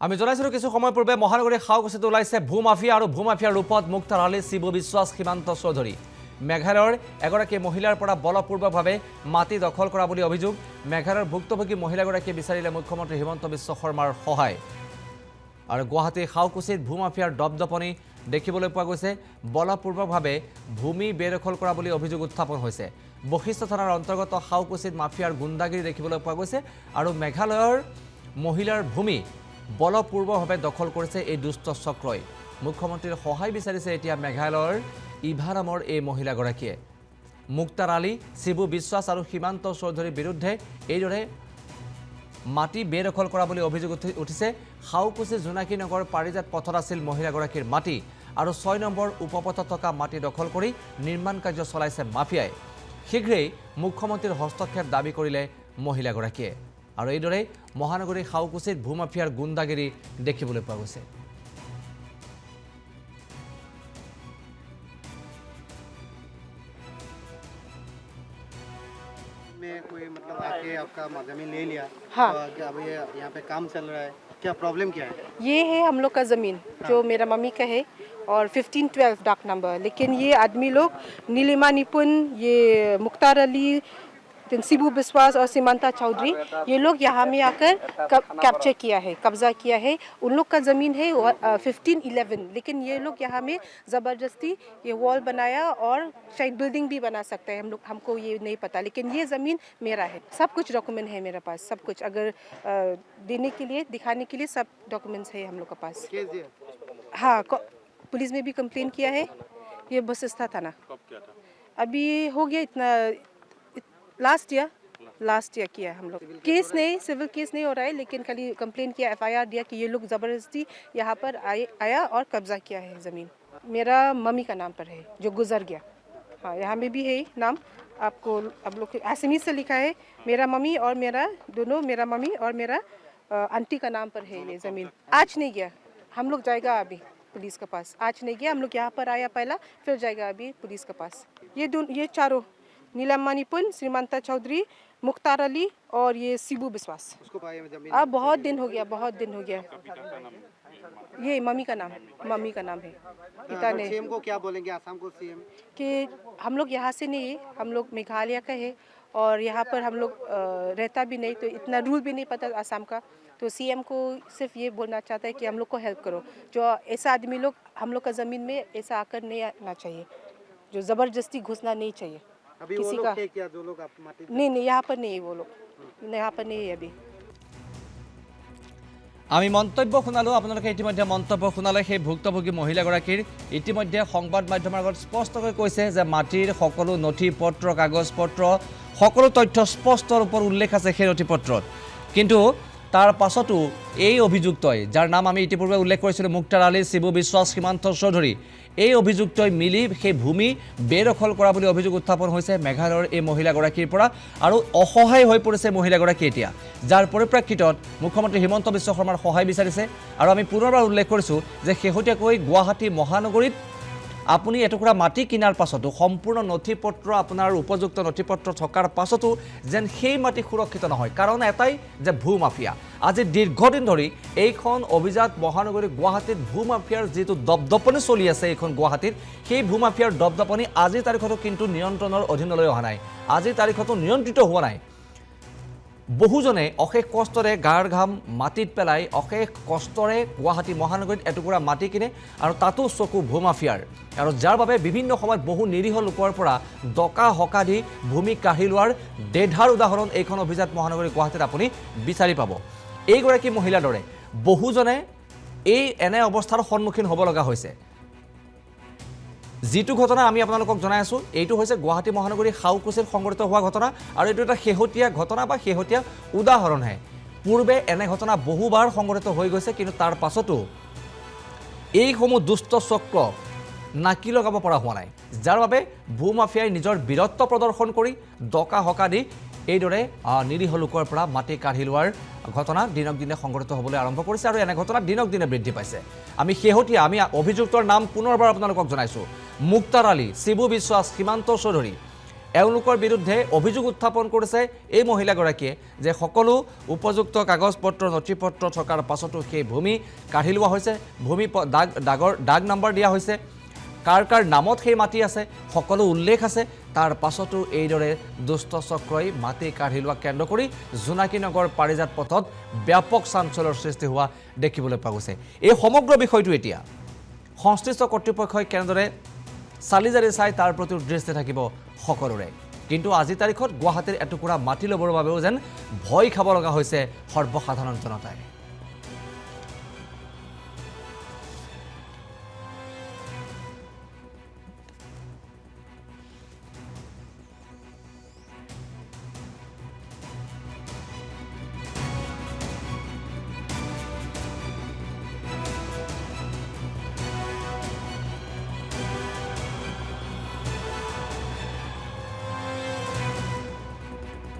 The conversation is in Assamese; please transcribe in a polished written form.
আমি জনাইছিলো কিছু সময় পূৰ্বে মহানগৰী খাওকুচিত ওলাইছে ভূমাফিয়া আৰু ভূমাফিয়াৰ ৰূপত মুক্তাৰ আলী শিবু বিশ্বাস সীমান্ত চৌধুৰী মেঘালয়ৰ এগৰাকী মহিলাৰ পৰা বলপূৰ্বকভাৱে মাটি দখল কৰা বুলি অভিযোগ মেঘালয়ৰ ভুক্তভোগী মহিলাগৰাকীয়ে বিচাৰিলে মুখ্যমন্ত্ৰী হিমন্ত বিশ্ব শৰ্মাৰ সহায় আৰু গুৱাহাটী খাওকুচিত ভূমাফিয়াৰ দপদপনি দেখিবলৈ পোৱা গৈছে বলপূৰ্বকভাৱে ভূমি বেদখল কৰা বুলি অভিযোগ উত্থাপন হৈছে বশিষ্ঠ থানাৰ অন্তৰ্গত খাওকুচিত মাফিয়াৰ গুণ্ডাগিৰি দেখিবলৈ পোৱা গৈছে আৰু মেঘালয়ৰ মহিলাৰ ভূমি বলপূৰ্বকভাৱে দখল কৰিছে এই দুষ্ট চক্ৰই মুখ্যমন্ত্ৰীৰ সহায় বিচাৰিছে এতিয়া মেঘালয়ৰ ইভা নামৰ এই মহিলাগৰাকীয়ে মুক্তাৰ আলী শিবু বিশ্বাস আৰু সীমান্ত চৌধুৰীৰ বিৰুদ্ধে এইদৰে মাটি বেদখল কৰা বুলি অভিযোগ উঠিছে খাওকুচি জোনাকী নগৰ পাৰিজাত পথত আছিল মহিলাগৰাকীৰ মাটি আৰু 6 নম্বৰ উপপথত থকা মাটি দখল কৰি নিৰ্মাণ কাৰ্য চলাইছে মাফিয়াই শীঘ্ৰেই মুখ্যমন্ত্ৰীৰ হস্তক্ষেপ দাবী কৰিলে মহিলাগৰাকীয়ে আৰু এইদৰে মহানগৰী খাওকুচিত ভূমাফিয়াৰ গুণ্ডাগিৰি দেখিবলৈ পোৱা গৈছে में कोई मतलब आके आपका जमीन ले लिया हाँ। तो अब ये यहाँ पे काम चल रहा है क्या प्रॉब्लम क्या है ये है हम लोग का ज़मीन जो मेरा मम्मी का है और 1512 डाक नंबर लेकिन ये आदमी लोग नीलिमा निपुण ये मुख्तार अली शिबू विश्वास और सीमांता चौधरी ये लोग यहाँ में आकर कैप्चर किया है कब्जा किया है उन लोग का ज़मीन है 1511 लेकिन ये लोग यहाँ में ज़बरदस्ती ये वॉल बनाया और शायद बिल्डिंग भी बना सकते हैं हम लोग हमको ये नहीं पता लेकिन ये ज़मीन मेरा है सब कुछ डॉक्यूमेंट है मेरे पास सब कुछ अगर देने के लिए दिखाने के लिए सब डॉक्यूमेंट्स है हम लोग के पास केस दिया हाँ पुलिस में भी कंप्लेन किया है ये बसिस्ता थाना अभी हो गया इतना लास्ट ईयर किया है हम लोग केस नहीं सिविल केस नहीं हो रहा है लेकिन खाली कंप्लेन किया एफआईआर दिया कि ये लोग ज़बरदस्ती यहाँ पर आया और कब्जा किया है ज़मीन मेरा मम्मी का नाम पर है जो गुजर गया हाँ यहाँ में भी है नाम आपको आप लोग एसएमएस से लिखा है मेरा मम्मी और मेरा दोनों मेरा मम्मी और मेरा आंटी का नाम पर है ये ज़मीन आज नहीं गया हम लोग जाएगा अभी पुलिस के पास आज नहीं गया हम लोग यहाँ पर आया पहला फिर जाएगा अभी पुलिस के पास ये चारों नीलम निपुण श्रीमंता चौधरी मुख्तार अली और ये शिबू विश्वास उसको पाए में जमीन अब बहुत दिन हो गया ये मम्मी का नाम है पिता ने सीएम को क्या बोलेंगे आसाम को सीएम कि हम लोग यहाँ से नहीं है हम लोग मेघालय का है और यहाँ पर हम लोग रहता भी नहीं तो इतना रूल भी नहीं पता आसाम का तो सीएम को सिर्फ ये बोलना चाहता है कि हम लोग को हेल्प करो जो ऐसा आदमी लोग हम लोग का ज़मीन में ऐसा आकर नहीं आना चाहिए जो ज़बरदस्ती घुसना नहीं चाहिए अभी किसी वो लोग का थे क्या जो लोग आप माटी नहीं यहाँ पर नहीं है वो लोग यहाँ पर नहीं है अभी আমি মন্তব্য শুনালো আপোনালোকে ইতিমধ্যে মন্তব্য শুনালে সেই ভুক্তভোগী মহিলাগৰাকীৰ ইতিমধ্যে সংবাদ মাধ্যমৰ আগত স্পষ্টকৈ কৈছে যে মাটিৰ সকলো নথি পত্ৰ কাগজ পত্ৰ সকলো তথ্য স্পষ্ট ৰূপত উল্লেখ আছে সেই নথি পত্ৰত কিন্তু তাৰ পাছতো এই অভিযুক্তই যাৰ নাম আমি ইতিপূৰ্বে উল্লেখ কৰিছিলোঁ মুক্তাৰ আলী শিবু বিশ্বাস সীমান্ত চৌধুৰী এই অভিযুক্তই মিলি সেই ভূমি বেদখল কৰা বুলি অভিযোগ উত্থাপন হৈছে মেঘালয়ৰ এই মহিলাগৰাকীৰ পৰা আৰু অসহায় হৈ পৰিছে মহিলাগৰাকী এতিয়া যাৰ পৰিপ্ৰেক্ষিতত মুখ্যমন্ত্ৰী হিমন্ত বিশ্ব শৰ্মাৰ সহায় বিচাৰিছে আৰু আমি পুনৰবাৰ উল্লেখ কৰিছোঁ যে শেহতীয়াকৈ গুৱাহাটী মহানগৰীত আপুনি এটুকুৰা মাটি কিনাৰ পাছতো সম্পূৰ্ণ নথিপত্ৰ আপোনাৰ উপযুক্ত নথিপত্ৰ থকাৰ পাছতো যেন সেই মাটি সুৰক্ষিত নহয় কাৰণ এটাই যে ভূমাফিয়া আজি দীৰ্ঘদিন ধৰি এইখন অভিজাত মহানগৰী গুৱাহাটীত ভূমাফিয়াৰ যিটো দপদপনি চলি আছে এইখন গুৱাহাটীত সেই ভূমাফিয়াৰ দপদপনি আজিৰ তাৰিখতো কিন্তু নিয়ন্ত্ৰণৰ অধীনলৈ অহা নাই আজিৰ তাৰিখতো নিয়ন্ত্ৰিত হোৱা নাই বহুজনে অশেষ কষ্টৰে গাৰ ঘাম মাটিত পেলাই অশেষ কষ্টৰে গুৱাহাটী মহানগৰীত এটুকুৰা মাটি কিনে আৰু তাতো চকু ভূমাফিয়াৰ আৰু যাৰ বাবে বিভিন্ন সময়ত বহু নিৰীহ লোকৰ পৰা ডকা হকা দি ভূমি কাঢ়ি লোৱাৰ দেধাৰ উদাহৰণ এইখন অভিজাত মহানগৰী গুৱাহাটীত আপুনি বিচাৰি পাব এইগৰাকী মহিলাৰ দৰে বহুজনে এই এনে অৱস্থাৰ সন্মুখীন হ'ব লগা হৈছে যিটো ঘটনা আমি আপোনালোকক জনাই আছো এইটো হৈছে গুৱাহাটী মহানগৰী খাওকুচিত সংঘটিত হোৱা ঘটনা আৰু এইটো এটা শেহতীয়া ঘটনা বা শেহতীয়া উদাহৰণহে পূৰ্বে এনে ঘটনা বহুবাৰ সংঘটিত হৈ গৈছে কিন্তু তাৰ পাছতো এইসমূহ দুষ্ট চক্ৰ নাকি লগাব পৰা হোৱা নাই যাৰ বাবে ভূমাফিয়াই নিজৰ বীৰত্ব প্ৰদৰ্শন কৰি ডকা হকা দি এইদৰে নিৰীহ লোকৰ পৰা মাটি কাঢ়ি লোৱাৰ ঘটনা দিনক দিনে সংঘটিত হ'বলৈ আৰম্ভ কৰিছে আৰু এনে ঘটনা দিনক দিনে বৃদ্ধি পাইছে আমি অভিযুক্তৰ নাম পুনৰবাৰ আপোনালোকক জনাইছোঁ মুক্তাৰ আলী শিবু বিশ্বাস সীমান্ত চৌধুৰী এওঁলোকৰ বিৰুদ্ধে অভিযোগ উত্থাপন কৰিছে এই মহিলাগৰাকীয়ে যে সকলো উপযুক্ত কাগজ পত্ৰ নথি পত্ৰ থকাৰ পাছতো সেই ভূমি কাঢ়ি লোৱা হৈছে ভূমি দাগ নম্বৰ দিয়া হৈছে কাৰ নামত সেই মাটি আছে সকলো উল্লেখ আছে তাৰ পাছতো এইদৰে দুষ্ট চক্ৰই মাটি কাঢ়ি লোৱা কেন্দ্ৰ কৰি জোনাকী নগৰ পাৰিজাত পথত ব্যাপক চাঞ্চল্যৰ সৃষ্টি হোৱা দেখিবলৈ পোৱা গৈছে এই সমগ্ৰ বিষয়টো এতিয়া সংশ্লিষ্ট কৰ্তৃপক্ষই কেনেদৰে চালিজাৰি চাই তাৰ প্ৰতি দৃষ্টি থাকিব সকলোৰে কিন্তু আজি তাৰিখত গুৱাহাটীৰ এটুকুৰা মাটি ল'বৰ বাবেও যেন ভয় খাব লগা হৈছে সৰ্বসাধাৰণ জনতাই